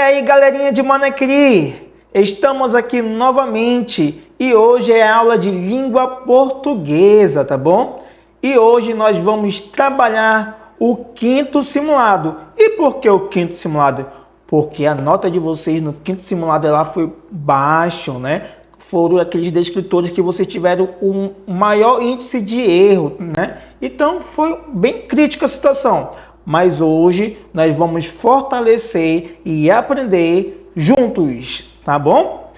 aí, galerinha de Manacri, estamos aqui novamente e hoje é aula de língua portuguesa, tá bom? E hoje nós vamos trabalhar o quinto simulado. E por que o quinto simulado? Porque a nota de vocês no quinto simulado ela foi baixa, né? Foram aqueles descritores que vocês tiveram um maior índice de erro, né? Então foi bem crítica a situação. Mas hoje nós vamos fortalecer e aprender juntos, tá bom?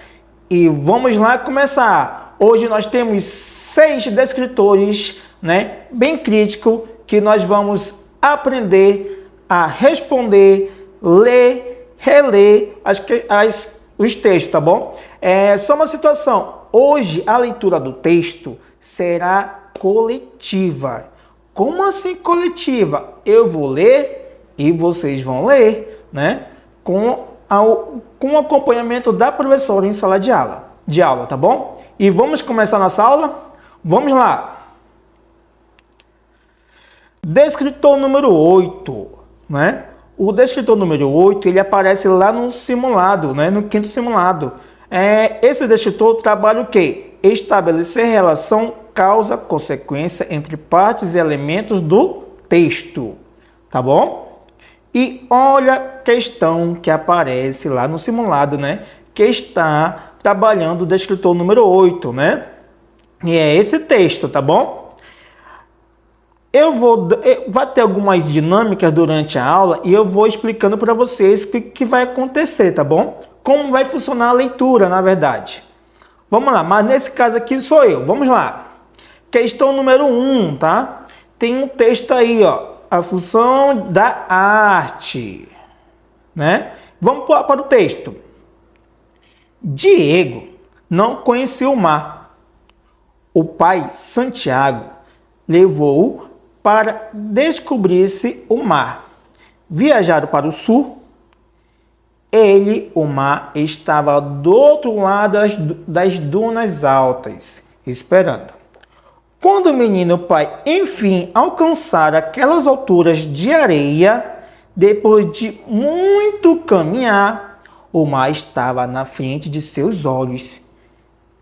E vamos lá começar. Hoje nós temos 6 descritores, né, bem críticos, que nós vamos aprender a responder, ler, reler os textos, tá bom? Só uma situação. Hoje a leitura do texto será coletiva. Como assim coletiva? Eu vou ler e vocês vão ler, né? Com o acompanhamento da professora em sala de aula, tá bom? E vamos começar nossa aula? Vamos lá! Descritor número 8, né? O descritor número 8, ele aparece lá no simulado, né? No quinto simulado. Esse descritor trabalha o quê? Estabelecer relação causa-consequência entre partes e elementos do texto, tá bom? E olha a questão que aparece lá no simulado, né? Que está trabalhando o descritor número 8, né? E é esse texto, tá bom? Vai ter algumas dinâmicas durante a aula e eu vou explicando para vocês o que vai acontecer, tá bom? Como vai funcionar a leitura, na verdade. Vamos lá, mas nesse caso aqui sou eu. Vamos lá. Questão número 1, tá? Tem um texto aí, ó. A função da arte, né? Vamos para o texto. Diego não conhecia o mar. O pai, Santiago, levou-o para descobrir-se o mar. Viajaram para o sul. O mar, estava do outro lado das dunas altas, esperando. Quando o menino pai, enfim, alcançara aquelas alturas de areia, depois de muito caminhar, o mar estava na frente de seus olhos.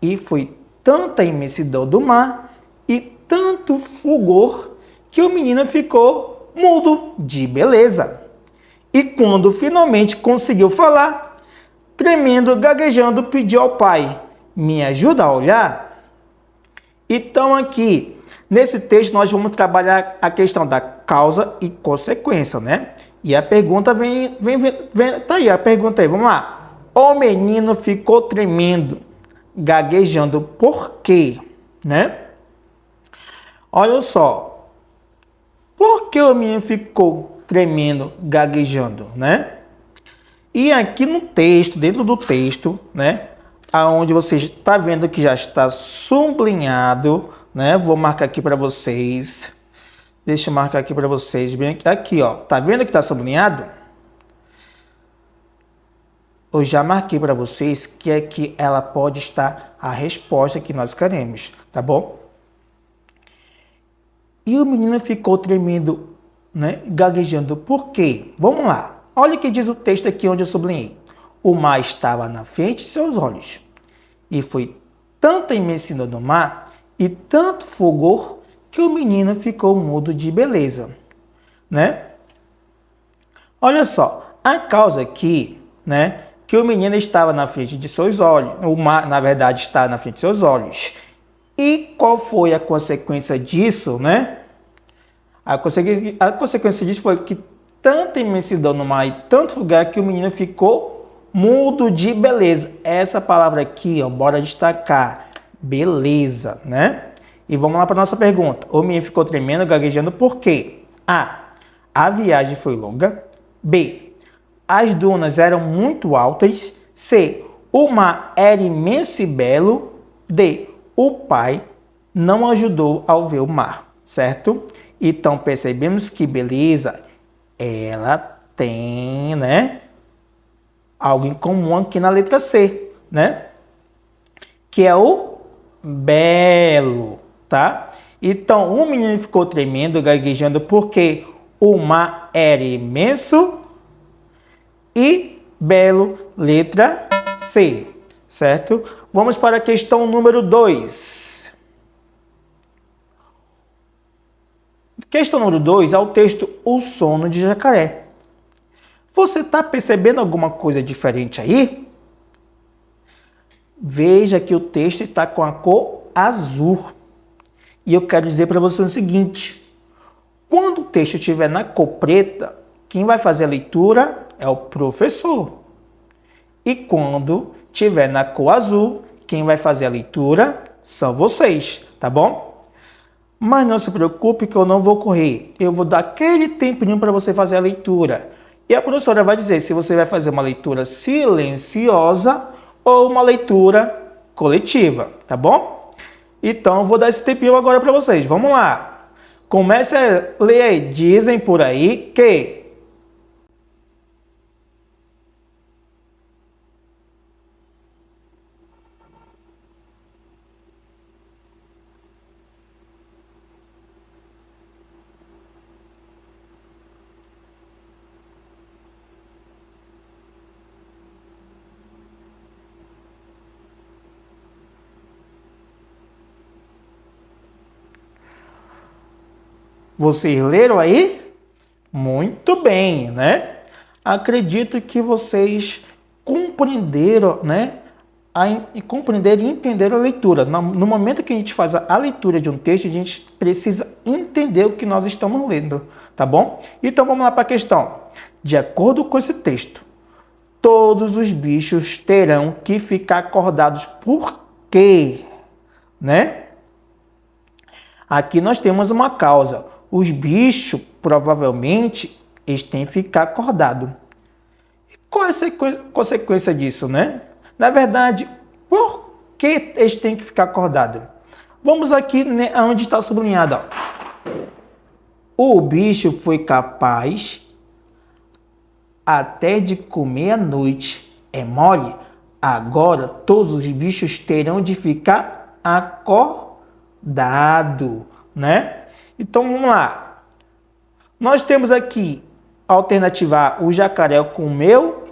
E foi tanta imensidão do mar e tanto fulgor que o menino ficou mudo de beleza. E quando finalmente conseguiu falar, tremendo, gaguejando, pediu ao pai: me ajuda a olhar? Então aqui, nesse texto, nós vamos trabalhar a questão da causa e consequência, né? E a pergunta tá aí, a pergunta aí, vamos lá. O menino ficou tremendo, gaguejando, por quê? Né? Olha só, por que o menino ficou tremendo, gaguejando, né? E aqui no texto, dentro do texto, né? Aonde você está vendo que já está sublinhado, né? Vou marcar aqui para vocês. Deixa eu marcar aqui para vocês. Bem aqui, ó. Tá vendo que está sublinhado? Eu já marquei para vocês que aqui ela pode estar a resposta que nós queremos, tá bom? E o menino ficou tremendo, né? Gaguejando. Por quê? Vamos lá. Olha o que diz o texto aqui onde eu sublinhei. O mar estava na frente de seus olhos. E foi tanta imensidão do mar e tanto fulgor que o menino ficou mudo de beleza, né? Olha só, a causa aqui, né, que o menino estava na frente de seus olhos, o mar, na verdade, está na frente de seus olhos. E qual foi a consequência disso, né? A consequência disso foi que tanta imensidão no mar e tanto fulgor que o menino ficou mudo de beleza. Essa palavra aqui, ó, bora destacar. Beleza, né? E vamos lá para nossa pergunta. O menino ficou tremendo, gaguejando, por quê? A viagem foi longa. B, as dunas eram muito altas. C, o mar era imenso e belo. D, o pai não ajudou ao ver o mar, certo? Então percebemos que beleza, ela tem, né, algo em comum aqui na letra C, né? Que é o belo, tá? Então, o menino ficou tremendo, gaguejando, porque o mar era imenso e belo, letra C, certo? Vamos para a questão número 2. Questão número 2 é o texto O Sono de Jacaré. Você está percebendo alguma coisa diferente aí? Veja que o texto está com a cor azul. E eu quero dizer para você o seguinte: quando o texto estiver na cor preta, quem vai fazer a leitura é o professor. E quando estiver na cor azul, quem vai fazer a leitura são vocês, tá bom? Mas não se preocupe que eu não vou correr. Eu vou dar aquele tempinho para você fazer a leitura. E a professora vai dizer se você vai fazer uma leitura silenciosa ou uma leitura coletiva, tá bom? Então, eu vou dar esse tempinho agora para vocês. Vamos lá. Comece a ler aí. Dizem por aí que... Vocês leram aí? Muito bem, né? Acredito que vocês compreenderam, né? Compreenderam e entenderam a leitura. No momento que a gente faz a leitura de um texto, a gente precisa entender o que nós estamos lendo, tá bom? Então vamos lá para a questão. De acordo com esse texto, todos os bichos terão que ficar acordados. Por quê? Né? Aqui nós temos uma causa. Os bichos, provavelmente, eles têm que ficar acordados. Qual é a consequência disso, né? Na verdade, por que eles têm que ficar acordados? Vamos aqui, né, onde está sublinhado. Ó. O bicho foi capaz até de comer à noite. É mole? Agora todos os bichos terão de ficar acordados, né? Então, vamos lá. Nós temos aqui a alternativa A, o jacaré comeu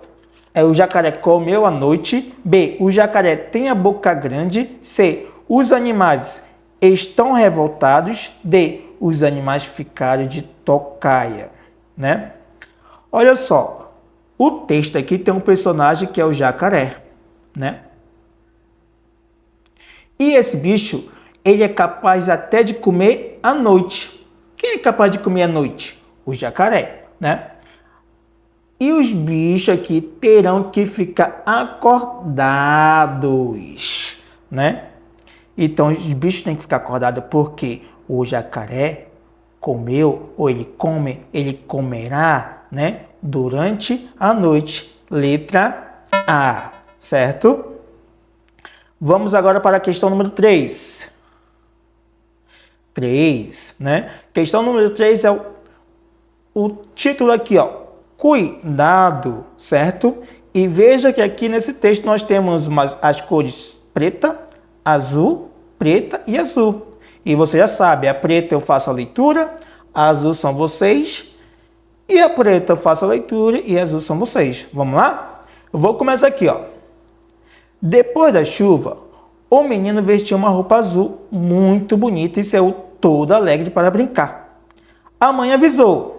à noite. B, o jacaré tem a boca grande. C, os animais estão revoltados. D, os animais ficaram de tocaia, né? Olha só, o texto aqui tem um personagem que é o jacaré, né? E esse bicho, ele é capaz até de comer à noite. Quem é capaz de comer à noite? O jacaré, né? E os bichos aqui terão que ficar acordados, né? Então, os bichos têm que ficar acordados porque o jacaré comeu, ou ele comerá, né? Durante a noite. Letra A, certo? Vamos agora para a questão número 3. 3, né? Questão número 3 é o título aqui, ó. Cuidado, certo? E veja que aqui nesse texto nós temos as cores preta, azul, preta e azul. E você já sabe, a preta eu faço a leitura, a azul são vocês, e a preta eu faço a leitura e a azul são vocês. Vamos lá? Eu vou começar aqui, ó. Depois da chuva, o menino vestiu uma roupa azul muito bonita e saiu todo alegre para brincar. A mãe avisou.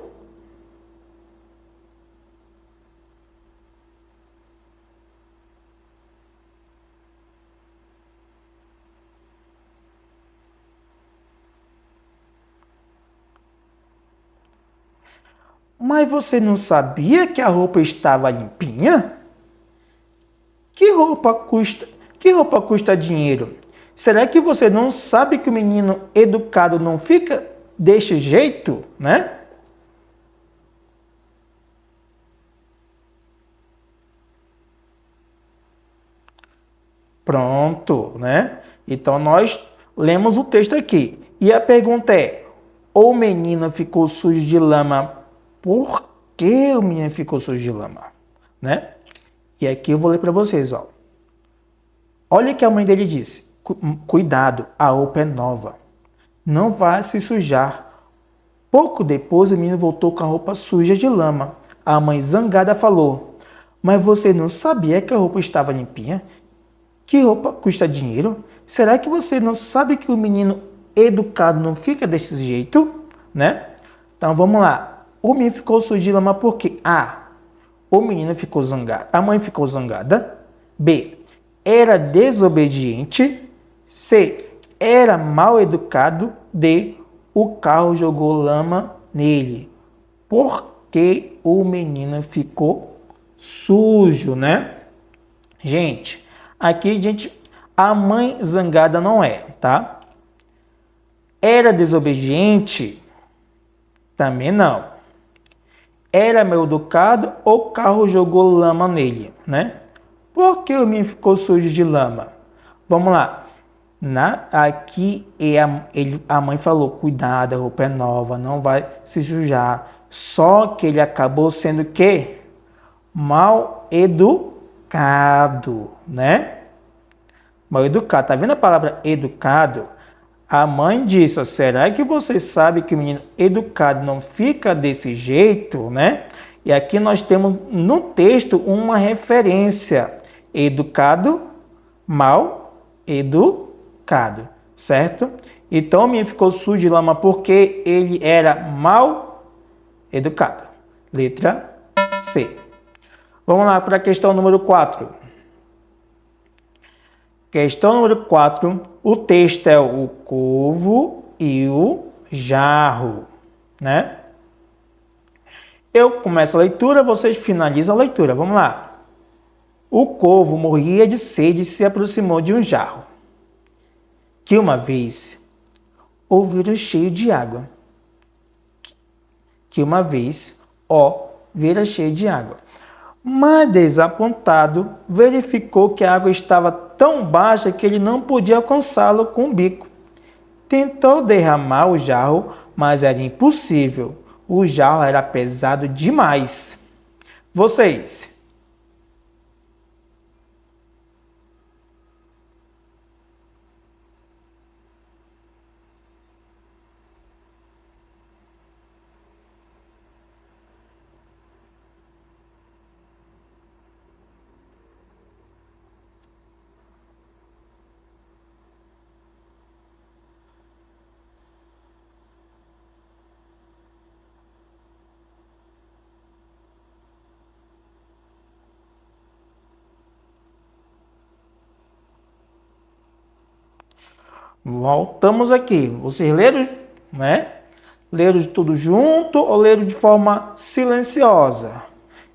Mas você não sabia que a roupa estava limpinha? Que roupa custa dinheiro? Será que você não sabe que o menino educado não fica desse jeito, né? Pronto, né? Então nós lemos o texto aqui. E a pergunta é: o menino ficou sujo de lama? Por que o menino ficou sujo de lama, né? E aqui eu vou ler para vocês, ó. Olha o que a mãe dele disse. Cuidado, a roupa é nova. Não vai se sujar. Pouco depois, o menino voltou com a roupa suja de lama. A mãe zangada falou: Mas você não sabia que a roupa estava limpinha? Que roupa custa dinheiro? Será que você não sabe que o menino educado não fica desse jeito? Né? Então vamos lá. O menino ficou sujo de lama por quê? A. O menino ficou zangado. A mãe ficou zangada. B. Era desobediente. C. Era mal educado. D. O carro jogou lama nele. Por que o menino ficou sujo, né? Gente, aqui, a mãe zangada não é, tá? Era desobediente? Também não. Era mal educado ou o carro jogou lama nele, né? Por que o menino ficou sujo de lama? Vamos lá. Aqui a mãe falou, cuidado, a roupa é nova, não vai se sujar. Só que ele acabou sendo o quê? Mal educado, né? Mal educado. Tá vendo a palavra educado? A mãe disse, será que você sabe que o menino educado não fica desse jeito, né? E aqui nós temos no texto uma referência. Educado, mal educado, certo? Então o menino ficou sujo de lama porque ele era mal educado. Letra C. Vamos lá para a questão número 4. Questão número 4. O texto é o covo e o jarro, né? Eu começo a leitura, vocês finalizam a leitura. Vamos lá. O covo morria de sede e se aproximou de um jarro, que uma vez ouviram cheio de água. Vira cheio de água. Mas, desapontado, verificou que a água estava tão baixa que ele não podia alcançá-lo com o bico. Tentou derramar o jarro, mas era impossível. O jarro era pesado demais. Vocês? Voltamos aqui. Vocês leram, né? Leram de tudo junto ou leram de forma silenciosa?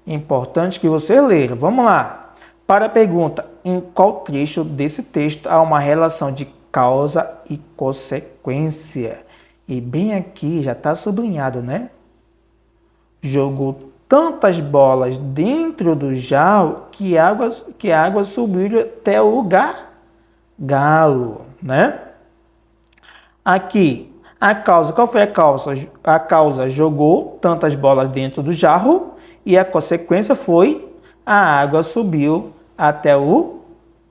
Importante que você leia. Vamos lá. Para a pergunta, em qual trecho desse texto há uma relação de causa e consequência? E bem aqui já está sublinhado, né? Jogou tantas bolas dentro do jarro que a água subiu até o gargalo, né? Aqui, a causa, qual foi a causa? A causa jogou tantas bolas dentro do jarro e a consequência foi a água subiu até o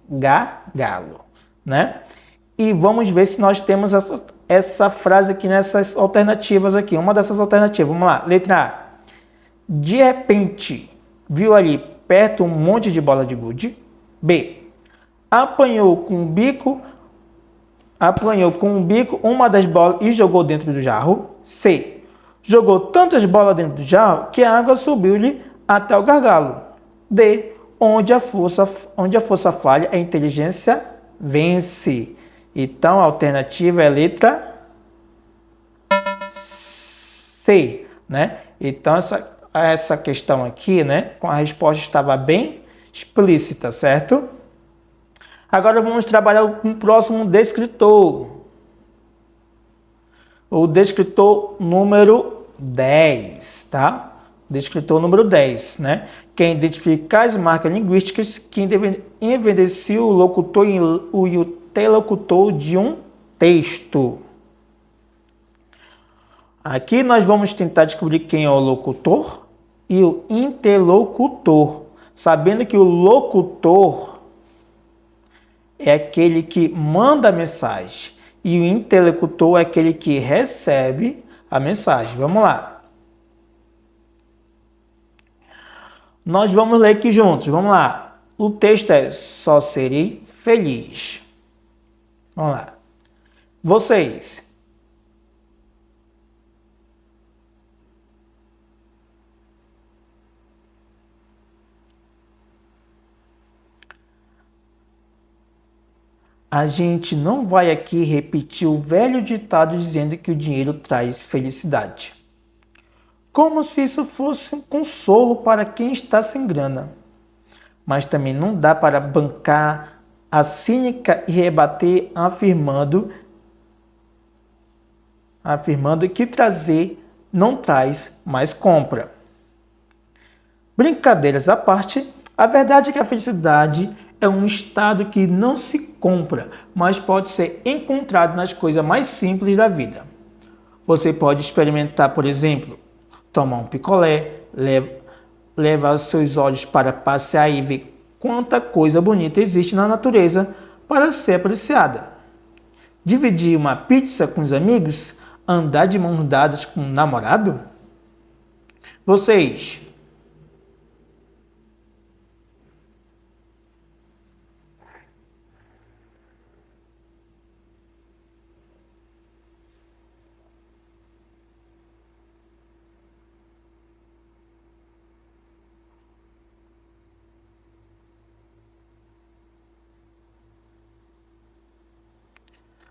gargalo, né? E vamos ver se nós temos essa frase aqui nessas alternativas aqui. Uma dessas alternativas, vamos lá. Letra A. De repente, viu ali perto um monte de bola de gude. B. Apanhou com o bico uma das bolas e jogou dentro do jarro. C. Jogou tantas bolas dentro do jarro que a água subiu-lhe até o gargalo. D. Onde a força falha, a inteligência vence. Então, a alternativa é a letra C, né? Então, essa questão aqui, né, com a resposta estava bem explícita, certo? Agora vamos trabalhar com o próximo descritor. O descritor número 10, tá? Descritor número 10, né? Quem identifica as marcas linguísticas que evidenciam o locutor e o interlocutor de um texto. Aqui nós vamos tentar descobrir quem é o locutor e o interlocutor, sabendo que o locutor é aquele que manda a mensagem e o interlocutor é aquele que recebe a mensagem. Vamos lá. Nós vamos ler aqui juntos. Vamos lá. O texto é Só serei feliz. Vamos lá. Vocês. A gente não vai aqui repetir o velho ditado dizendo que o dinheiro traz felicidade. Como se isso fosse um consolo para quem está sem grana. Mas também não dá para bancar a cínica e rebater afirmando que trazer não traz, mas compra. Brincadeiras à parte, a verdade é que a felicidade é um estado que não se compra, mas pode ser encontrado nas coisas mais simples da vida. Você pode experimentar, por exemplo, tomar um picolé, levar os seus olhos para passear e ver quanta coisa bonita existe na natureza para ser apreciada. Dividir uma pizza com os amigos, andar de mãos dadas com um namorado? Vocês.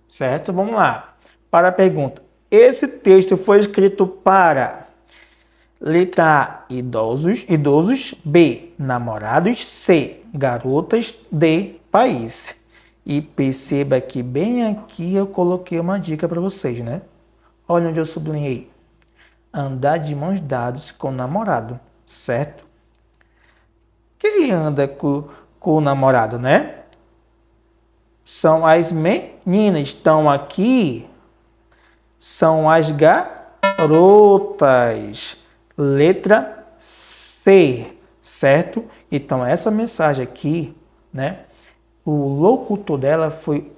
Certo? Vamos lá. Para a pergunta. Esse texto foi escrito para letra A, idosos, B, namorados, C, garotas, D, país. E perceba que bem aqui eu coloquei uma dica para vocês, né? Olha onde eu sublinhei. Andar de mãos dadas com o namorado, certo? Quem anda com o namorado, né? São as meninas, estão aqui, são as garotas. Letra C, certo? Então, essa mensagem aqui, né? O locutor dela foi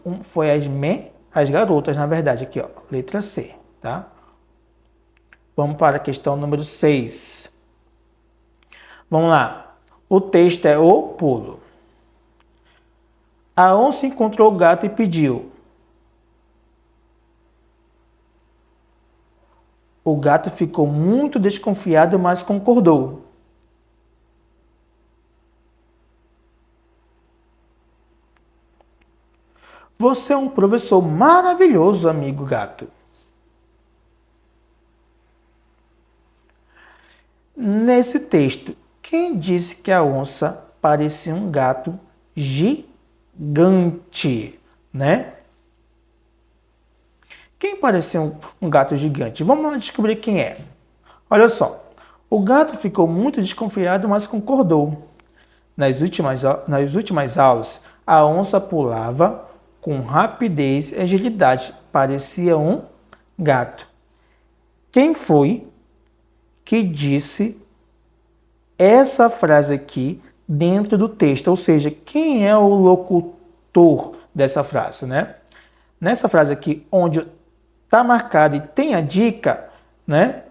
as garotas, na verdade, aqui, ó. Letra C, tá? Vamos para a questão número 6. Vamos lá. O texto é o pulo. A onça encontrou o gato e pediu. O gato ficou muito desconfiado, mas concordou. Você é um professor maravilhoso, amigo gato. Nesse texto, quem disse que a onça parecia um gato gigante, né? Quem parecia um gato gigante? Vamos lá descobrir quem é. Olha só. O gato ficou muito desconfiado, mas concordou. Nas últimas aulas, a onça pulava com rapidez e agilidade. Parecia um gato. Quem foi que disse essa frase aqui dentro do texto? Ou seja, quem é o locutor dessa frase, né? Nessa frase aqui, onde está marcado e tem a dica, né?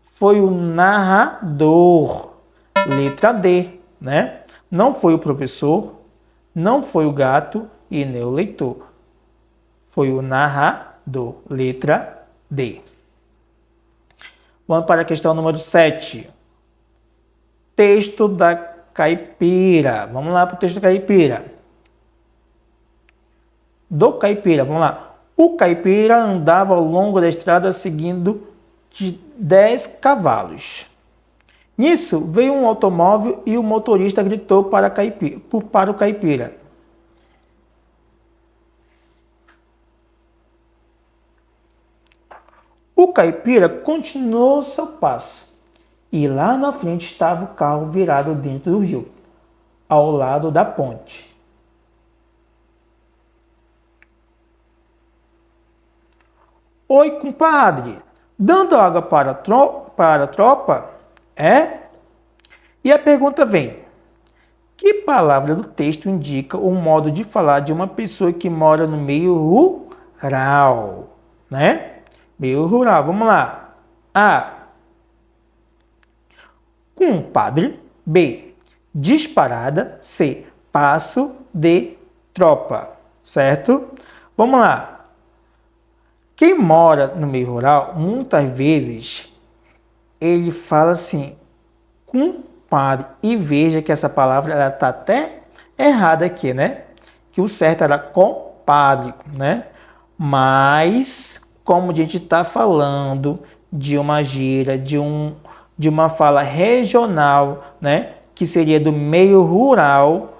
Foi o narrador. Letra D, né? Não foi o professor, não foi o gato e nem o leitor. Foi o narrador. Letra D. Vamos para a questão número 7. Texto da caipira. Vamos lá para o texto da caipira. Do caipira, vamos lá. O caipira andava ao longo da estrada seguindo de 10 cavalos. Nisso, veio um automóvel e o motorista gritou para o caipira. O caipira continuou seu passo e lá na frente estava o carro virado dentro do rio, ao lado da ponte. Oi, compadre, dando água para a tropa? É? E a pergunta vem: que palavra do texto indica o modo de falar de uma pessoa que mora no meio rural? Né? Meio rural, vamos lá. A. Compadre. B, disparada. C, passo de tropa, certo? Vamos lá. Quem mora no meio rural, muitas vezes, ele fala assim, compadre. E veja que essa palavra ela está até errada aqui, né? Que o certo era compadre, né? Mas, como a gente está falando de uma gíria, de uma fala regional, né? Que seria do meio rural,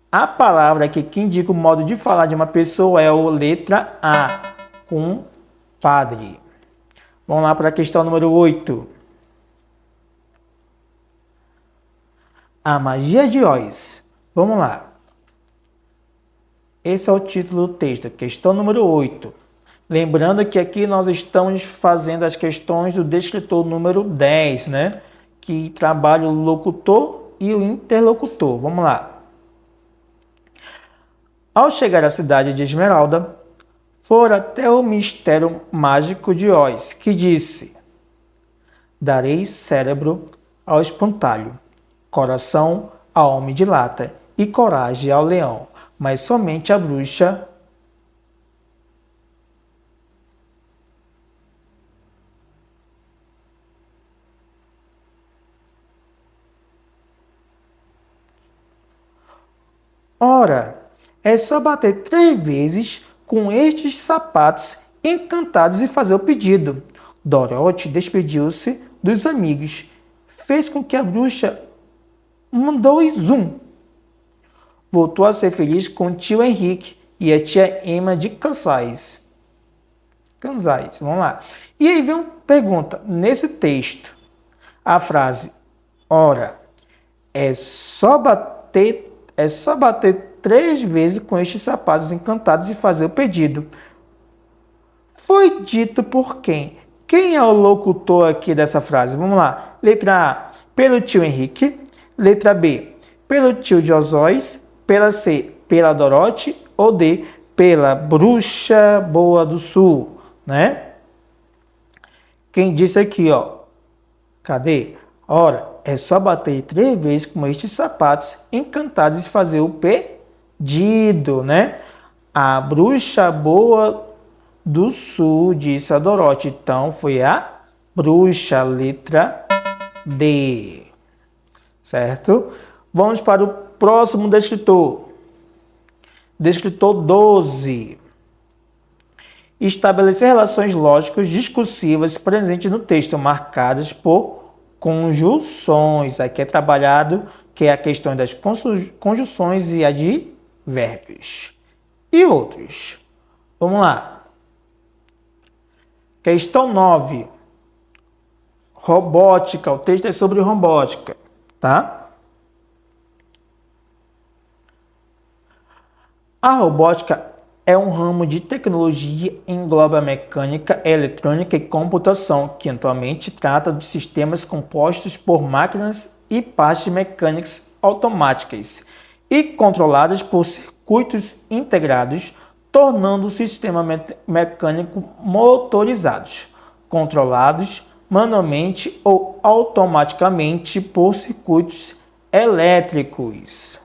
a palavra aqui que indica o modo de falar de uma pessoa é a letra A, compadre. Vamos lá para a questão número 8. A magia de Oz. Vamos lá. Esse é o título do texto, questão número 8. Lembrando que aqui nós estamos fazendo as questões do descritor número 10, né? Que trabalha o locutor e o interlocutor. Vamos lá. Ao chegar à cidade de Esmeralda, foram até o mistério mágico de Oz, que disse: darei cérebro ao espantalho, coração ao homem de lata e coragem ao leão, mas somente a bruxa Ora, é só bater 3 vezes com estes sapatos encantados e fazer o pedido. Dorothy despediu-se dos amigos, fez com que a bruxa mandou zoom. Voltou a ser feliz com o tio Henrique e a tia Emma de Kansas. Vamos lá. E aí vem uma pergunta. Nesse texto, a frase, ora, é só bater 3 vezes com estes sapatos encantados e fazer o pedido. Foi dito por quem? Quem é o locutor aqui dessa frase? Vamos lá. Letra A, pelo tio Henrique. Letra B, pelo tio de Osóis. Pela C, pela Dorothy. Ou D, pela bruxa boa do sul, né? Quem disse aqui, ó. Cadê? Ora, é só bater 3 vezes com estes sapatos encantados e fazer o pedido, né? A bruxa boa do sul, disse a Dorothy. Então, foi a bruxa, letra D. Certo? Vamos para o próximo descritor. Descritor 12. Estabelecer relações lógicas discursivas presentes no texto, marcadas por conjunções. Aqui é trabalhado que é a questão das conjunções e advérbios. E outros. Vamos lá. Questão 9. Robótica. O texto é sobre robótica, tá? A robótica é um ramo de tecnologia que engloba mecânica, eletrônica e computação, que atualmente trata de sistemas compostos por máquinas e partes mecânicas automáticas e controladas por circuitos integrados, tornando o sistema mecânico motorizados, controlados manualmente ou automaticamente por circuitos elétricos.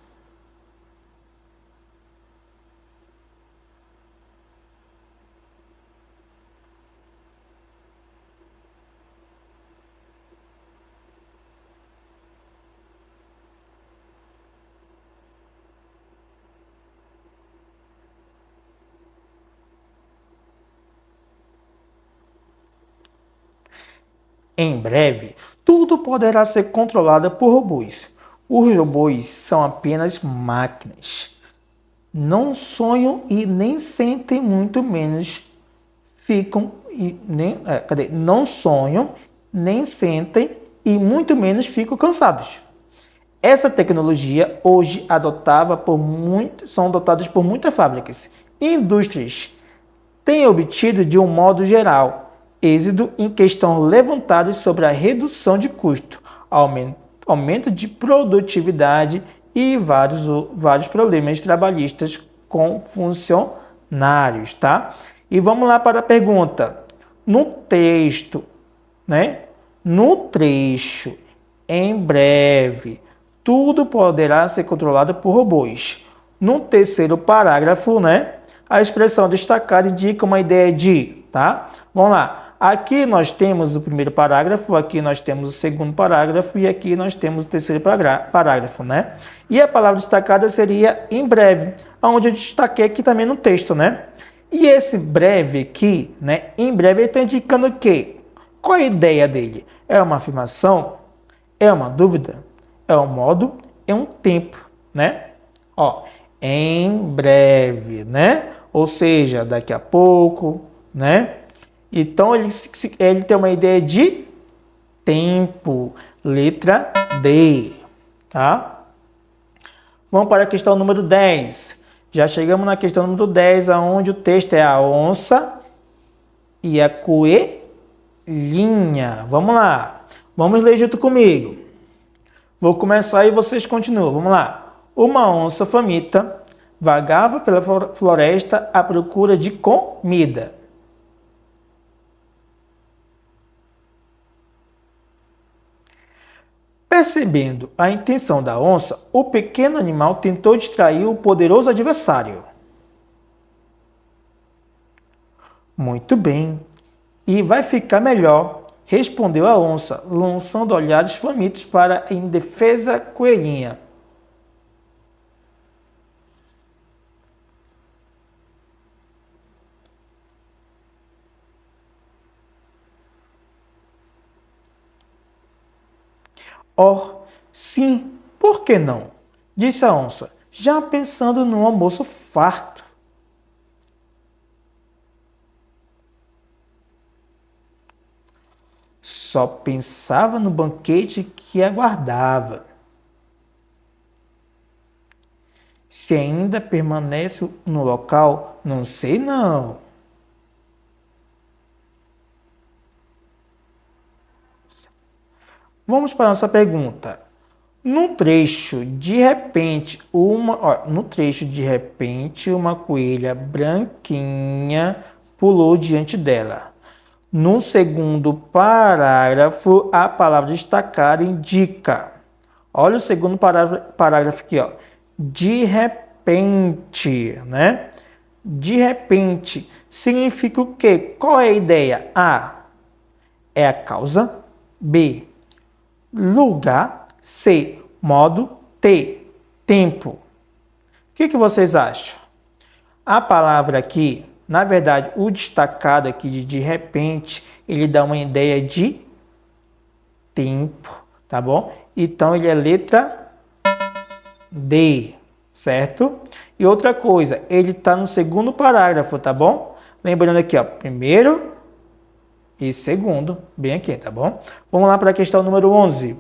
Em breve, tudo poderá ser controlado por robôs. Os robôs são apenas máquinas. Não sonham e nem sentem, muito menos ficam não sonham, nem sentem e muito menos ficam cansados. Essa tecnologia hoje são adotadas por muitas fábricas e indústrias. Tem obtido, de um modo geral, êxito em questões levantadas sobre a redução de custo, aumento de produtividade e vários problemas trabalhistas com funcionários, tá? E vamos lá para a pergunta. No texto, né? No trecho em breve. Tudo poderá ser controlado por robôs. No terceiro parágrafo, né, a expressão destacada indica uma ideia de, tá? Vamos lá. Aqui nós temos o primeiro parágrafo, aqui nós temos o segundo parágrafo e aqui nós temos o terceiro parágrafo, né? E a palavra destacada seria em breve, onde eu destaquei aqui também no texto, né? E esse breve aqui, né, em breve, ele está indicando o quê? Qual é a ideia dele? É uma afirmação? É uma dúvida? É um modo? É um tempo, né? Ó, em breve, né? Ou seja, daqui a pouco, né? Então, ele tem uma ideia de tempo. Letra D, tá? Vamos para a questão número 10. Já chegamos na questão número 10, onde o texto é a onça e a coelhinha. Vamos lá. Vamos ler junto comigo. Vou começar e vocês continuam. Vamos lá. Uma onça faminta vagava pela floresta à procura de comida. Percebendo a intenção da onça, o pequeno animal tentou distrair o poderoso adversário. Muito bem. E vai ficar melhor, respondeu a onça, lançando olhares famintos para a indefesa coelhinha. Oh, sim, por que não? Disse a onça, já pensando no almoço farto. Só pensava no banquete que aguardava. Se ainda permanece no local, não sei não. Vamos para a nossa pergunta. No trecho, de repente, uma coelha branquinha pulou diante dela. No segundo parágrafo, a palavra destacada indica. Olha o segundo parágrafo aqui, ó. De repente, né? De repente significa o quê? Qual é a ideia? A é a causa, B, lugar, C, modo, T, tempo. O que vocês acham? A palavra aqui, na verdade, o destacado aqui de repente, ele dá uma ideia de tempo, tá bom? Então, ele é letra D, certo? E outra coisa, ele está no segundo parágrafo, tá bom? Lembrando aqui, ó, primeiro e segundo, bem aqui, tá bom? Vamos lá para a questão número 11.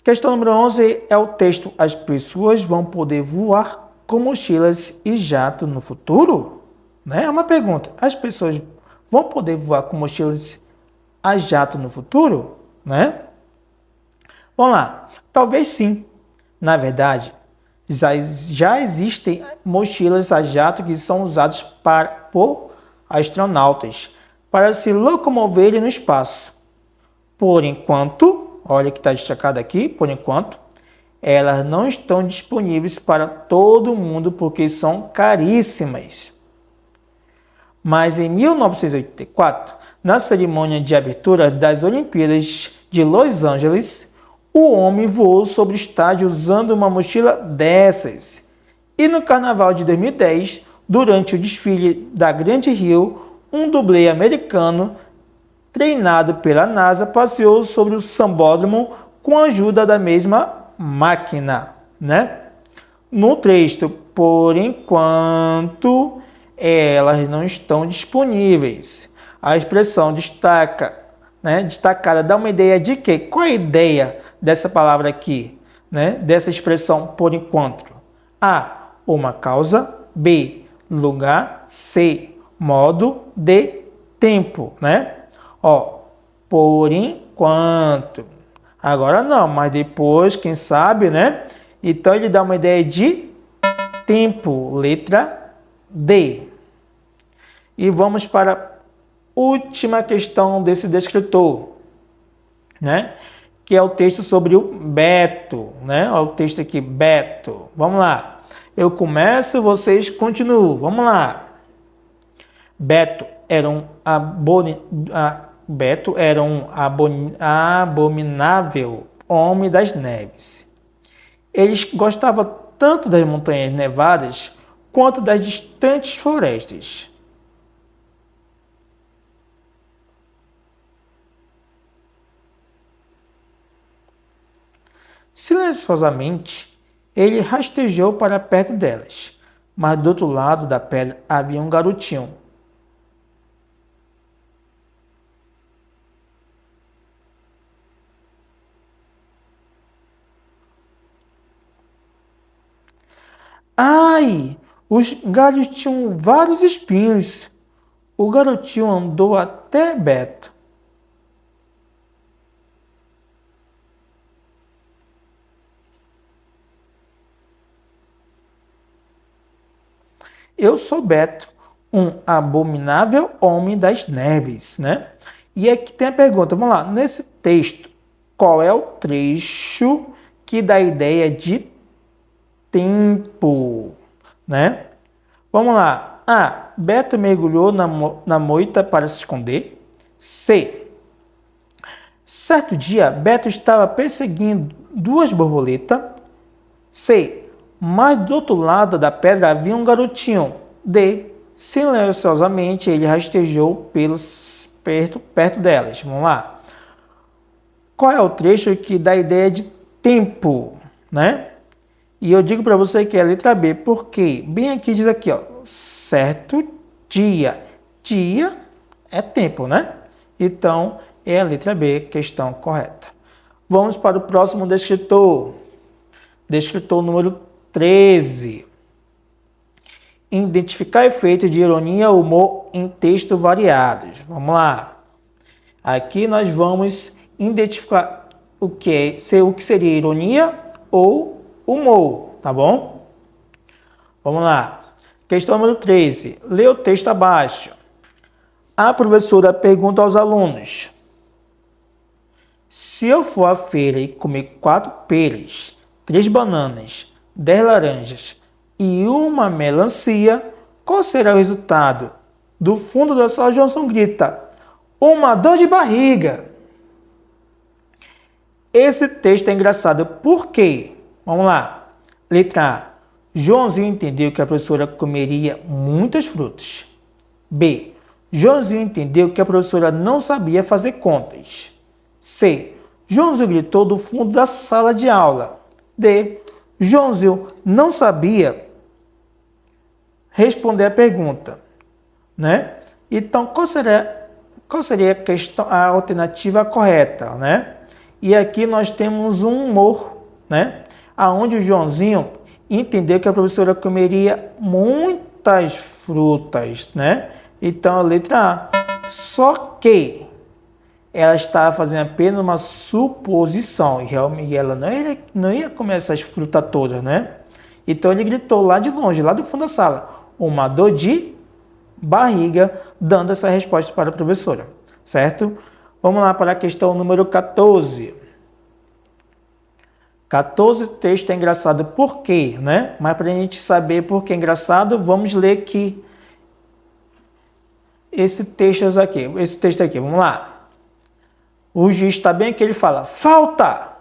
Questão número 11 é o texto: as pessoas vão poder voar com mochilas e jato no futuro? Né? É uma pergunta. As pessoas vão poder voar com mochilas a jato no futuro? Né? Vamos lá. Talvez sim. Na verdade, já existem mochilas a jato que são usadas por astronautas para se locomoverem no espaço. Por enquanto, olha que está destacado aqui, por enquanto, elas não estão disponíveis para todo mundo porque são caríssimas. Mas em 1984, na cerimônia de abertura das Olimpíadas de Los Angeles, o homem voou sobre o estádio usando uma mochila dessas. E no carnaval de 2010, durante o desfile da Grande Rio, um dublê americano treinado pela NASA passeou sobre o sambódromo com a ajuda da mesma máquina, né? No texto, por enquanto, elas não estão disponíveis. A expressão destaca, né? Destacada dá uma ideia de quê? Qual é a ideia dessa palavra aqui, né? Dessa expressão por enquanto? A, uma causa, B, lugar, C, modo, D, tempo, né? Ó, por enquanto. Agora não, mas depois, quem sabe, né? Então ele dá uma ideia de tempo, letra D. E vamos para última questão desse descritor, né? Que é o texto sobre o Beto, né? Olha o texto aqui, Beto. Vamos lá. Eu começo, vocês continuam. Vamos lá. Beto era um abominável homem das neves. Ele gostava tanto das montanhas nevadas quanto das distantes florestas. Silenciosamente, ele rastejou para perto delas, mas do outro lado da pedra havia um garotinho. Ai! Os galhos tinham vários espinhos. O garotinho andou até Beto. Eu sou Beto, um abominável homem das neves, né? E aqui tem a pergunta, vamos lá, nesse texto, qual é o trecho que dá a ideia de tempo, né? Vamos lá. A. Beto mergulhou na moita para se esconder. C. Certo dia, Beto estava perseguindo duas borboletas. C. Mas do outro lado da pedra havia um garotinho. D. Silenciosamente ele rastejou perto delas. Vamos lá. Qual é o trecho que dá a ideia de tempo, né? E eu digo para você que é a letra B, porque bem aqui diz aqui, ó, certo dia. Dia é tempo, né? Então, é a letra B, questão correta. Vamos para o próximo descritor. Descritor número 13. Identificar efeitos de ironia ou humor em textos variados. Vamos lá. Aqui nós vamos identificar o que seria ironia ou humor, tá bom? Vamos lá. Questão número 13. Lê o texto abaixo. A professora pergunta aos alunos: se eu for à feira e comer 4 peras, 3 bananas, 10 laranjas e uma melancia, qual será o resultado? Do fundo da sala, Johnson grita: uma dor de barriga. Esse texto é engraçado. Por quê? Vamos lá. Letra A. Joãozinho entendeu que a professora comeria muitas frutas. B. Joãozinho entendeu que a professora não sabia fazer contas. C. Joãozinho gritou do fundo da sala de aula. D. Joãozinho não sabia responder a pergunta, né? Então, qual seria a alternativa correta, né? E aqui nós temos um humor, né? Aonde o Joãozinho entendeu que a professora comeria muitas frutas, né? Então, a letra A. Só que ela estava fazendo apenas uma suposição, e realmente ela não ia comer essas frutas todas, né? Então, ele gritou lá de longe, lá do fundo da sala, uma dor de barriga, dando essa resposta para a professora, certo? Vamos lá para a questão número 14. 14, texto é engraçado por quê, né? Mas para a gente saber por que é engraçado, vamos ler aqui esse texto aqui, vamos lá. O juiz está bem aqui, ele fala, falta!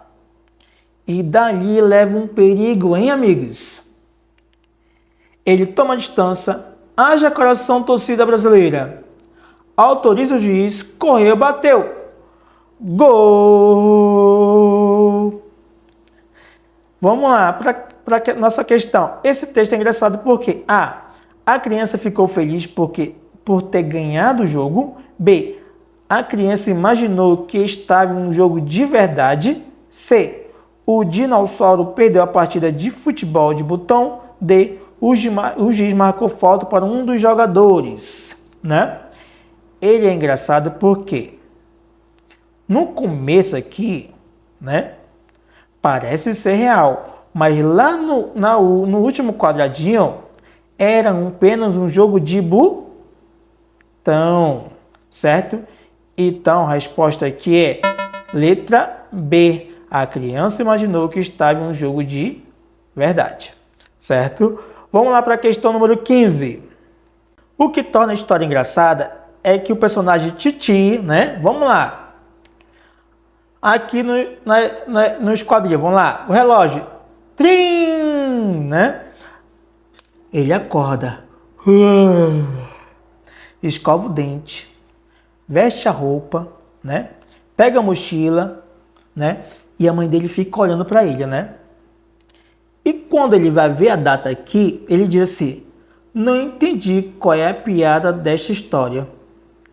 E dali leva um perigo, hein, amigos? Ele toma distância, haja coração, torcida brasileira. Autoriza o juiz, correu, bateu. Gol! Vamos lá, para nossa questão. Esse texto é engraçado porque a criança ficou feliz por ter ganhado o jogo. B, a criança imaginou que estava em um jogo de verdade. C, o dinossauro perdeu a partida de futebol de botão. D, o juiz marcou falta para um dos jogadores, né? Ele é engraçado porque no começo aqui, né, parece ser real, mas lá no último quadradinho era apenas um jogo de botão, certo? Então, a resposta aqui é letra B. A criança imaginou que estava em um jogo de verdade, certo? Vamos lá para a questão número 15. O que torna a história engraçada é que o personagem Titi, né? Vamos lá. Aqui no esquadrilho, vamos lá. O relógio, trim, né? Ele acorda, escova o dente, veste a roupa, né? Pega a mochila, né? E a mãe dele fica olhando para ele, né? E quando ele vai ver a data aqui, ele diz assim: não entendi qual é a piada desta história,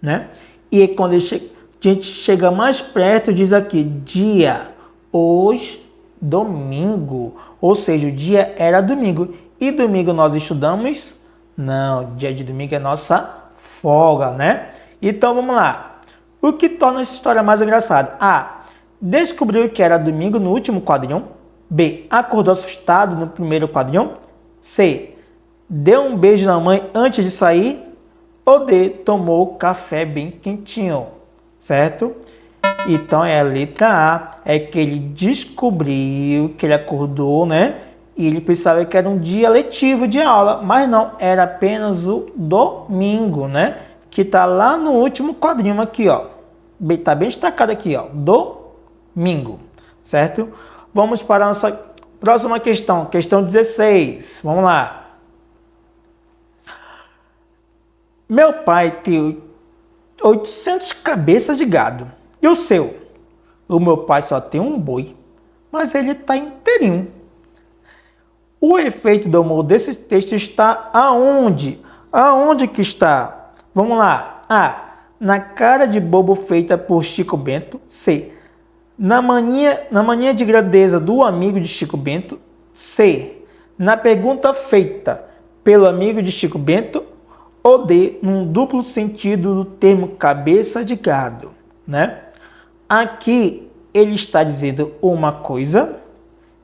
né? E quando a gente chega mais perto, diz aqui, dia, hoje, domingo. Ou seja, o dia era domingo. E domingo nós estudamos? Não, dia de domingo é nossa folga, né? Então vamos lá. O que torna essa história mais engraçada? A. Descobriu que era domingo no último quadrinho. B. Acordou assustado no primeiro quadrinho. C. Deu um beijo na mãe antes de sair. Ou D. Tomou café bem quentinho. Certo? Então é a letra A. É que ele descobriu que ele acordou, né? E ele pensava que era um dia letivo de aula. Mas não, era apenas o domingo, né? Que está lá no último quadrinho aqui, ó. Está bem destacado aqui, ó. Domingo. Certo? Vamos para a nossa próxima questão. Questão 16. Vamos lá. Meu pai tem 800 cabeças de gado. E o seu? O meu pai só tem um boi, mas ele está inteirinho. O efeito do humor desse texto está aonde? Aonde que está? Vamos lá. A. Na cara de bobo feita por Chico Bento. C. Na mania de grandeza do amigo de Chico Bento. C. Na pergunta feita pelo amigo de Chico Bento. Ou D. Num duplo sentido do termo cabeça de gado, né? Aqui ele está dizendo uma coisa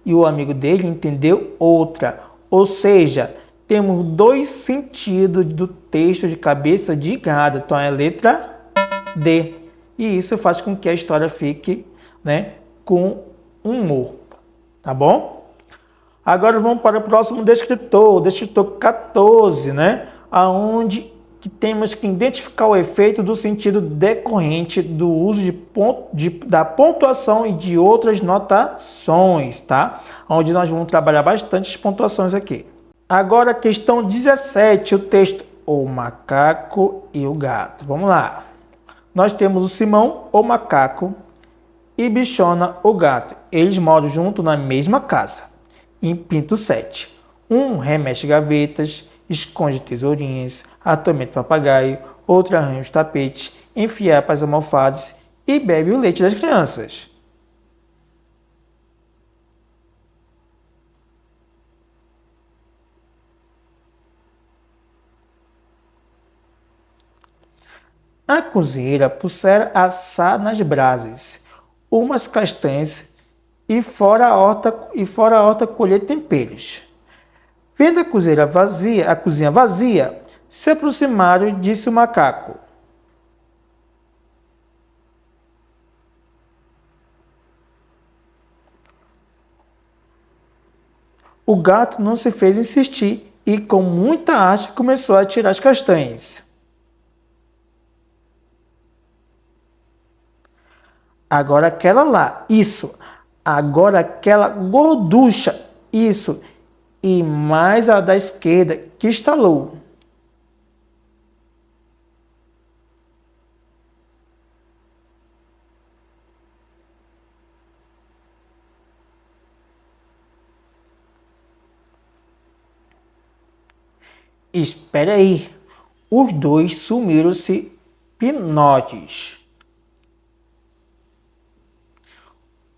e o amigo dele entendeu outra. Ou seja, temos dois sentidos do texto de cabeça de gado. Então é a letra D. E isso faz com que a história fique, né, com humor. Tá bom? Agora vamos para o próximo descritor. Descritor 14, né? Aonde que temos que identificar o efeito do sentido decorrente do uso da pontuação e de outras notações, tá? Onde nós vamos trabalhar bastante as pontuações aqui. Agora, questão 17, o texto O Macaco e o Gato. Vamos lá. Nós temos o Simão, o macaco, e Bichona, o gato. Eles moram junto na mesma casa. Em Pinto 7. Um remexe gavetas, esconde tesourinhas, atormenta o papagaio, outro arranha os tapetes, enfia para as almofadas e bebe o leite das crianças. A cozinheira puser assar nas brasas umas castanhas e fora a horta colher temperos. Vendo a cozinha vazia, se aproximaram e disse o macaco: o gato não se fez insistir e com muita arte começou a tirar as castanhas. Agora aquela lá, isso. Agora aquela gorducha, isso. E mais a da esquerda, que estalou. Espere aí. Os dois sumiram-se pinotes.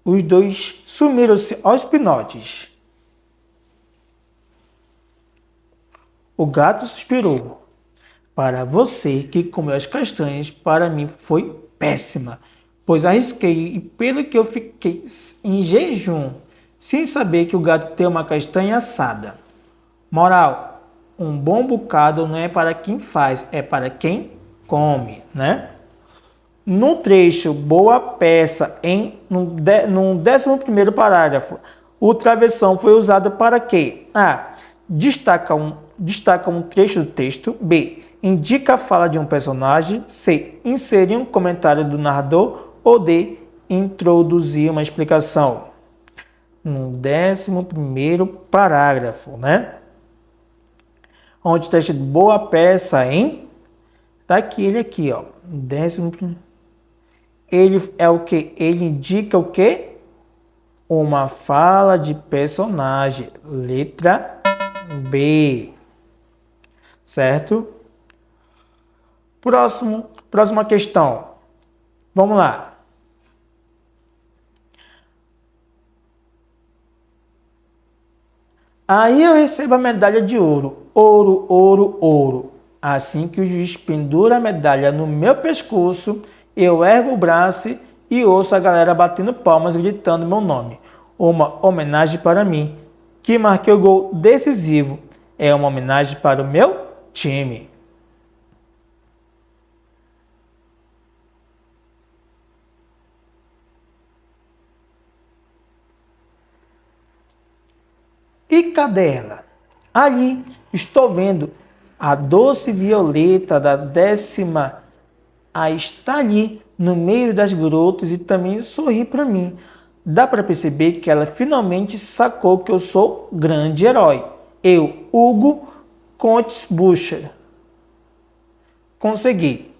Os dois sumiram-se aos pinotes. O gato suspirou. Para você que comeu as castanhas, para mim foi péssima, pois arrisquei e pelo que eu fiquei em jejum, sem saber que o gato tem uma castanha assada. Moral, um bom bocado não é para quem faz, é para quem come, né? No trecho Boa Peça, no 11º parágrafo, o travessão foi usado para quê? A. Destaca um trecho do texto. B. Indica a fala de um personagem. C. Inserir um comentário do narrador. Ou D. Introduzir uma explicação. No 11º parágrafo, né? Onde está escrito Boa Peça, hein? Tá aqui, ele aqui, ó. 11º. Ele é o que? Ele indica o quê? Uma fala de personagem. Letra B. Certo? Próxima questão. Vamos lá. Aí eu recebo a medalha de ouro. Ouro, ouro, ouro. Assim que o juiz pendura a medalha no meu pescoço, eu ergo o braço e ouço a galera batendo palmas, gritando meu nome. Uma homenagem para mim, que marquei o gol decisivo. É uma homenagem para o meu time. E cadê ela? Ali estou vendo a doce violeta da 10ª a está ali no meio das grotas e também sorri para mim. Dá para perceber que ela finalmente sacou que eu sou grande herói. Eu, Hugo Contes-Bucher, consegui.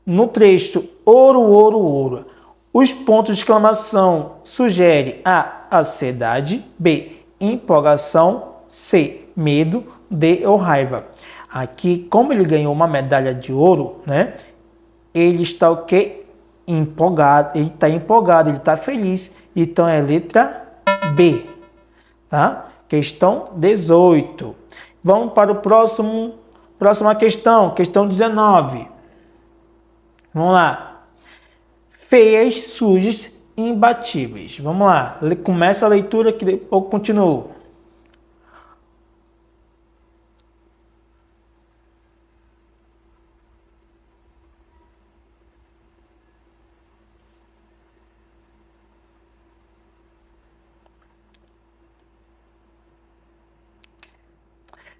No trecho ouro, ouro, ouro, os pontos de exclamação sugerem A. Ansiedade, B. Empolgação, C. Medo, D. Ou raiva. Aqui, como ele ganhou uma medalha de ouro, né? Ele está o quê? Empolgado. Ele está feliz. Então é letra B, tá? Questão 18. Vamos para o próxima questão 19. Vamos lá. Feias, sujas, imbatíveis. Vamos lá. Começa a leitura que depois continuo.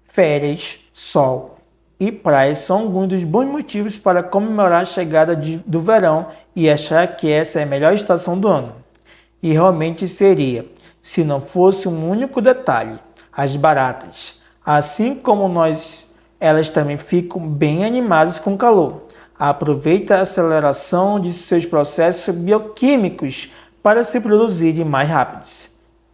Férias, sol e praias são alguns dos bons motivos para comemorar a chegada do verão e achar que essa é a melhor estação do ano. E realmente seria, se não fosse um único detalhe: as baratas. Assim como nós, elas também ficam bem animadas com o calor. Aproveita a aceleração de seus processos bioquímicos para se produzirem mais rápidos.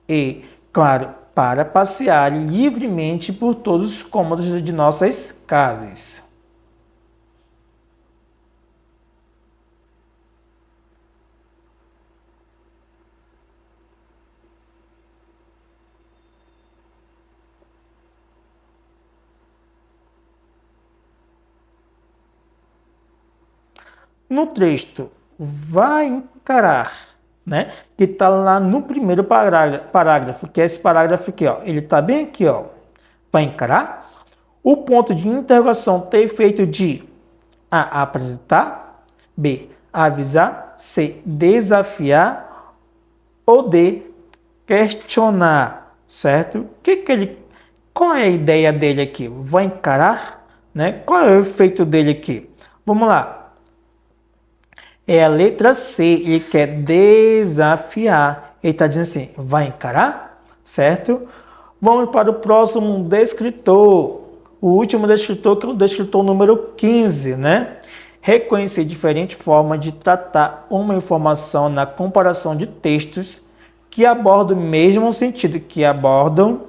E, claro, para passear livremente por todos os cômodos de nossas casas. No texto, vai encarar, né? Que está lá no primeiro parágrafo, que é esse parágrafo aqui, ó. Ele está bem aqui, ó. Vai encarar. O ponto de interrogação tem efeito de A. Apresentar, B. Avisar, C. Desafiar ou D. Questionar, certo? Qual é a ideia dele aqui? Vai encarar, né? Qual é o efeito dele aqui? Vamos lá. É a letra C, ele quer desafiar. Ele está dizendo assim, vai encarar? Certo? Vamos para o próximo descritor. O último descritor, que é o descritor número 15, né? Reconhecer diferentes formas de tratar uma informação na comparação de textos que abordam o mesmo sentido, que abordam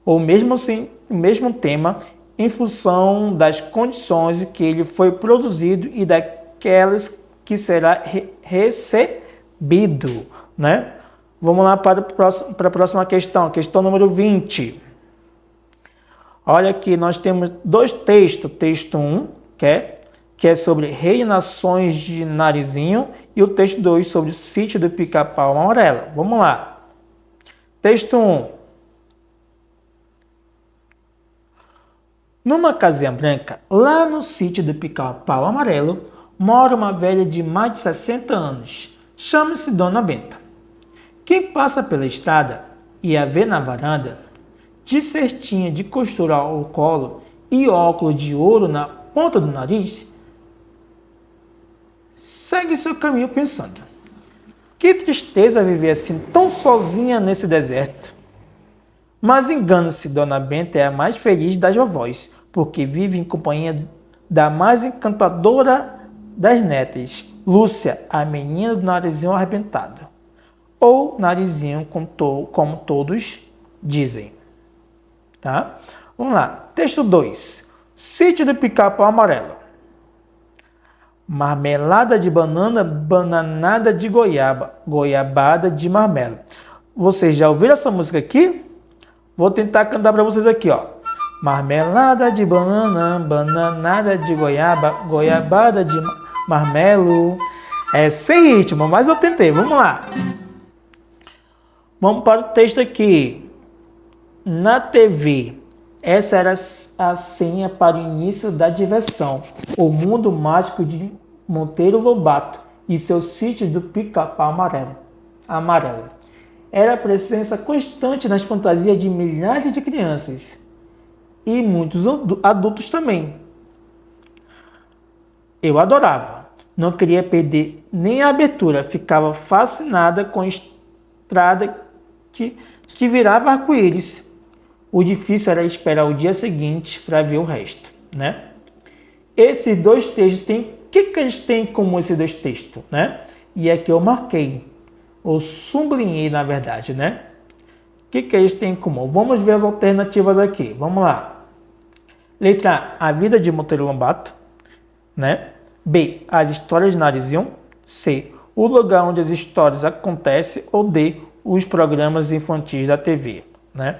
o mesmo tema em função das condições em que ele foi produzido e daquelas que será recebido, né? Vamos lá para a próxima questão número 20. Olha aqui, nós temos dois textos. Texto 1, que é sobre Rei e Nações de Narizinho, e o texto 2 sobre o Sítio do Pica-Pau Amarelo. Vamos lá. Texto 1. Numa casinha branca, lá no Sítio do Pica-Pau Amarelo, mora uma velha de mais de 60 anos. Chama-se Dona Benta. Quem passa pela estrada e a vê na varanda, de cestinha de costura ao colo e óculos de ouro na ponta do nariz, segue seu caminho pensando: que tristeza viver assim tão sozinha nesse deserto. Mas engana-se, Dona Benta é a mais feliz das vovós, porque vive em companhia da mais encantadora das netas, Lúcia, a menina do narizinho arrebentado. Ou narizinho, como todos dizem. Tá? Vamos lá. Texto 2. Sítio do Pica-Pau Amarelo. Marmelada de banana, bananada de goiaba, goiabada de marmelo. Vocês já ouviram essa música aqui? Vou tentar cantar para vocês aqui, ó. Marmelada de banana, bananada de goiaba, goiabada de marmelo. É sem ritmo, mas eu tentei. Vamos lá. Vamos para o texto aqui. Na TV, essa era a senha para o início da diversão. O mundo mágico de Monteiro Lobato e seu sítio do Pica-Pau Amarelo. Era a presença constante nas fantasias de milhares de crianças e muitos adultos também. Eu adorava. Não queria perder nem a abertura. Ficava fascinada com a estrada que virava arco-íris. O difícil era esperar o dia seguinte para ver o resto, né? Esses dois textos têm... O que eles têm em comum, esses dois textos, né? E aqui eu marquei, ou sublinhei, na verdade, né? O que eles têm em comum? Vamos ver as alternativas aqui. Vamos lá. Letra A, a vida de Monteiro Lobato, né? B, as histórias de Narizinho. C, o lugar onde as histórias acontecem. Ou D, os programas infantis da TV, né?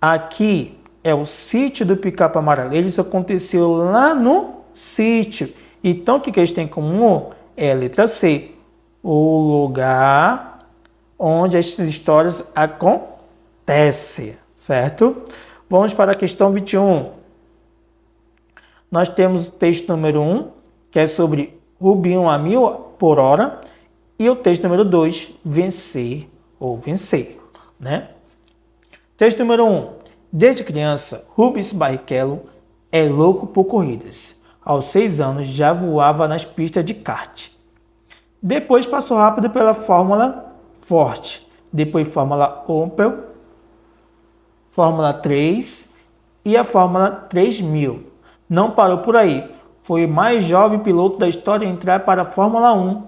Aqui é o sítio do Pica-Pau Amarelo. Isso aconteceu lá no sítio. Então, o que eles têm em comum? É a letra C. O lugar onde as histórias acontecem. Certo? Vamos para a questão 21. Nós temos o texto número 1, que é sobre Rubinho a 1000 por hora. E o texto número 2, vencer ou vencer, né? Texto número 1. Desde criança, Rubens Barrichello é louco por corridas. Aos 6 anos já voava nas pistas de kart. Depois passou rápido pela Fórmula Forte. Depois Fórmula Opel, Fórmula 3 e a Fórmula 3000. Não parou por aí. Foi o mais jovem piloto da história a entrar para a Fórmula 1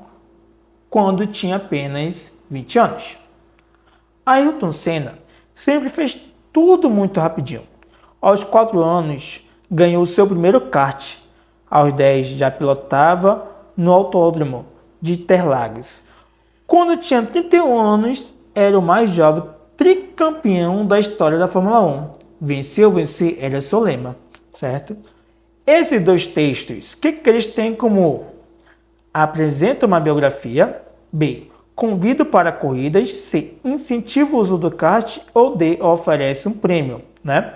quando tinha apenas 20 anos. Ayrton Senna sempre fez tudo muito rapidinho. Aos 4 anos, ganhou seu primeiro kart. Aos 10, já pilotava no autódromo de Interlagos. Quando tinha 31 anos, era o mais jovem tricampeão da história da Fórmula 1. Venceu, vencer era seu lema, certo? Esses dois textos, o que eles têm em comum? Apresenta uma biografia. B, convido para corridas. C, incentiva o uso do kart. Ou D, oferece um prêmio, né?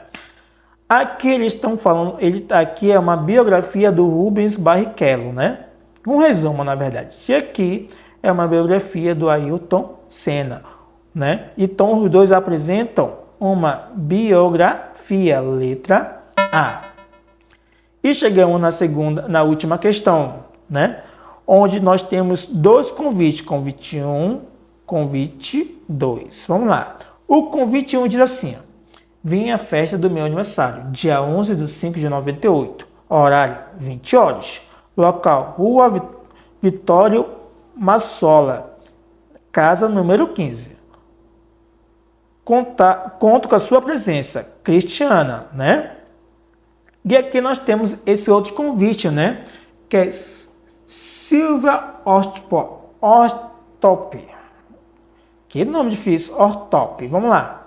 Aqui eles estão falando, aqui é uma biografia do Rubens Barrichello, né? Um resumo, na verdade. E aqui é uma biografia do Ayrton Senna, né? Então os dois apresentam uma biografia, letra A. E chegamos na última questão, né? Onde nós temos dois convites, convite 1, convite 2. Vamos lá. O convite 1 diz assim: vim à festa do meu aniversário, dia 11 de 5 de 98, horário 20 horas, local Rua Vitório Massola, casa número 15. Conto com a sua presença, Cristiana, né? E aqui nós temos esse outro convite, né? Que é Silvia Ortop. Que nome difícil, Ortop. Vamos lá.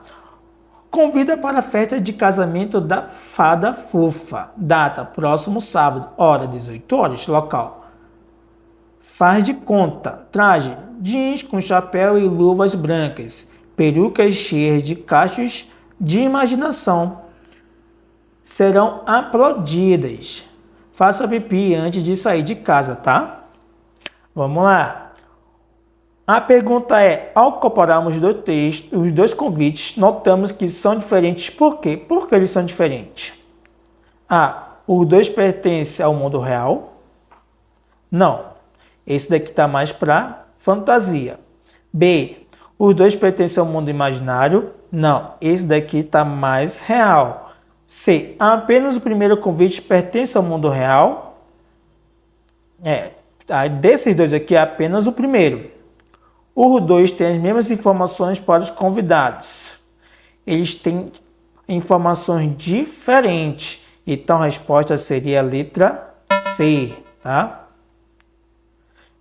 Convida para a festa de casamento da Fada Fofa. Data, próximo sábado, hora 18 horas, local. Faz de conta. Traje, jeans com chapéu e luvas brancas. Perucas cheias de cachos de imaginação. Serão aplaudidas. Faça pipi antes de sair de casa, tá? Vamos lá. A pergunta é, ao compararmos os dois convites, notamos que são diferentes. Por quê? Por que eles são diferentes? A. Os dois pertencem ao mundo real? Não. Esse daqui está mais para fantasia. B. Os dois pertencem ao mundo imaginário? Não. Esse daqui está mais real. C. Apenas o primeiro convite pertence ao mundo real? Desses dois aqui, apenas o primeiro. Os dois têm as mesmas informações para os convidados. Eles têm informações diferentes. Então, a resposta seria a letra C, tá?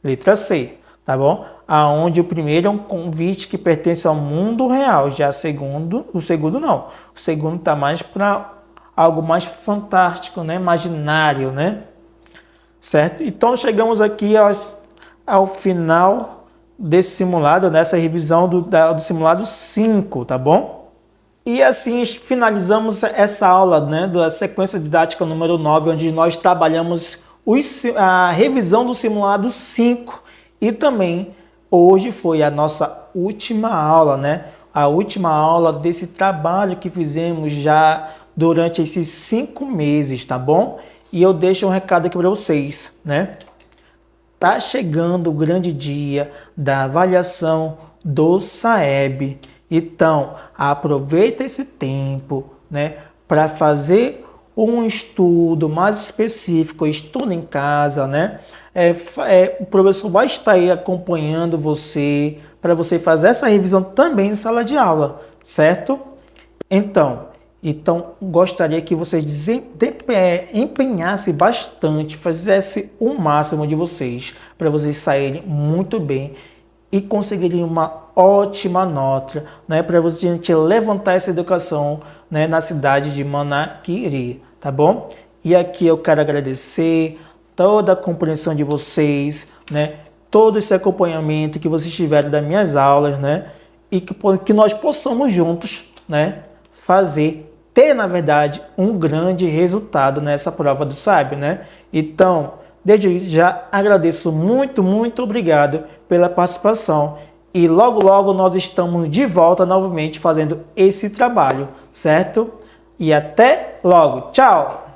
Letra C, tá bom? Aonde o primeiro é um convite que pertence ao mundo real. Já o segundo não. O segundo está mais para algo mais fantástico, né? Imaginário, né? Certo? Então, chegamos aqui ao final desse simulado, dessa revisão do simulado 5, tá bom? E assim finalizamos essa aula, né, da sequência didática número 9, onde nós trabalhamos a revisão do simulado 5 e também hoje foi a nossa última aula, né? A última aula desse trabalho que fizemos já durante esses 5 meses, tá bom? E eu deixo um recado aqui para vocês, né? Tá chegando o grande dia da avaliação do SAEB. Então, aproveita esse tempo, né, para fazer um estudo mais específico, estudo em casa, né? O professor vai estar aí acompanhando você, para você fazer essa revisão também em sala de aula, certo? Então gostaria que vocês empenhassem bastante, fizessem o máximo de vocês, para vocês saírem muito bem e conseguirem uma ótima nota, né, para a gente levantar essa educação, né, na cidade de Manaquiri, tá bom? E aqui eu quero agradecer toda a compreensão de vocês, né, todo esse acompanhamento que vocês tiveram das minhas aulas, né, e que nós possamos juntos, né, ter, na verdade, um grande resultado nessa prova do SAEB, né? Então, desde já agradeço muito, muito obrigado pela participação e logo, logo nós estamos de volta novamente fazendo esse trabalho, certo? E até logo. Tchau!